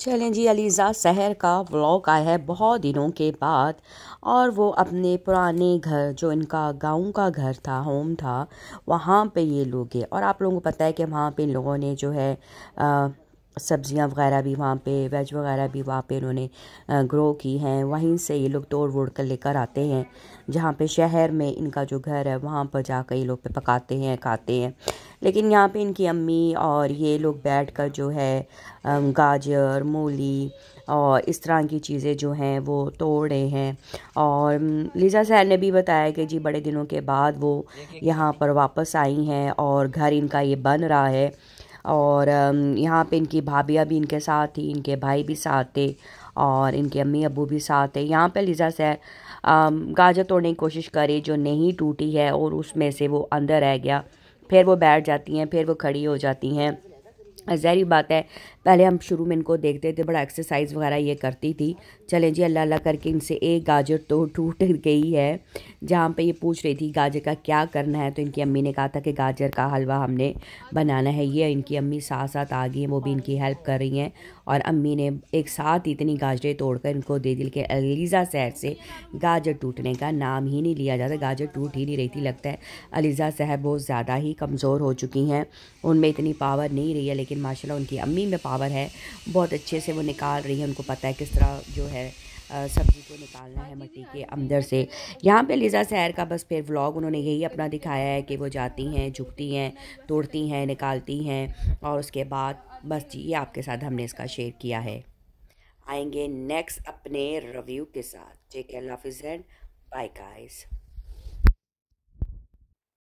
चलें जी, अलीज़ा शहर का व्लॉग आया है बहुत दिनों के बाद। और वो अपने पुराने घर, जो इनका गांव का घर था, होम था, वहाँ पे ये लोग गए। और आप लोगों को पता है कि वहाँ पे इन लोगों ने जो है सब्जियां वगैरह भी वहाँ पे, वेज वगैरह भी वहाँ पे इन्होंने ग्रो की हैं। वहीं से ये लोग तोड़ वोड़ कर लेकर आते हैं, जहाँ पे शहर में इनका जो घर है वहाँ पर जाकर ये लोग पे पकाते हैं, खाते हैं। लेकिन यहाँ पे इनकी अम्मी और ये लोग बैठकर जो है गाजर, मूली और इस तरह की चीज़ें जो हैं वो तोड़ रहे हैं। और लीज़ा सैर ने भी बताया कि जी बड़े दिनों के बाद वो यहाँ पर वापस आई हैं और घर इनका ये बन रहा है। और यहाँ पे इनकी भाभियाँ भी इनके साथ थी, इनके भाई भी साथ थे और इनके अम्मी अब्बू भी साथ थे। यहाँ पे लीज़ा सैर गाजर तोड़ने की कोशिश करी, जो नहीं टूटी है, और उसमें से वो अंदर रह गया। फिर वो बैठ जाती हैं, फिर वो खड़ी हो जाती हैं। ज़ाहिर बात है, पहले हम शुरू में इनको देखते थे, बड़ा एक्सरसाइज वगैरह ये करती थी। चलें जी, अल्लाह अल्लाह करके इनसे एक गाजर तो टूट गई है। जहाँ पे ये पूछ रही थी गाजर का क्या करना है, तो इनकी अम्मी ने कहा था कि गाजर का हलवा हमने बनाना है। ये इनकी अम्मी साथ साथ आ गई हैं, वो भी इनकी हेल्प कर रही हैं। और अम्मी ने एक साथ इतनी गाजरें तोड़कर इनको दे दी कि अलीज़ा शहर से गाजर टूटने का नाम ही नहीं लिया जाता। गाजर टूट ही नहीं रही थी। लगता है अलीज़ा साहब बहुत ज़्यादा ही कमज़ोर हो चुकी हैं, उनमें इतनी पावर नहीं रही है। लेकिन माशाल्लाह उनकी अम्मी में पावर है, बहुत अच्छे से वो निकाल रही है। उनको पता है किस तरह जो है सब्ज़ी को निकालना है मिट्टी के अंदर से। यहाँ पे लिज़ा सैर का बस फिर व्लॉग उन्होंने यही अपना दिखाया है कि वो जाती हैं, झुकती हैं, तोड़ती हैं, निकालती हैं, और उसके बाद बस जी ये आपके साथ हमने इसका शेयर किया है। आएंगे नेक्स्ट अपने रिव्यू के साथ। टेक केयर, अल्लाह हाफ़िज़ एंड बाय गाइस।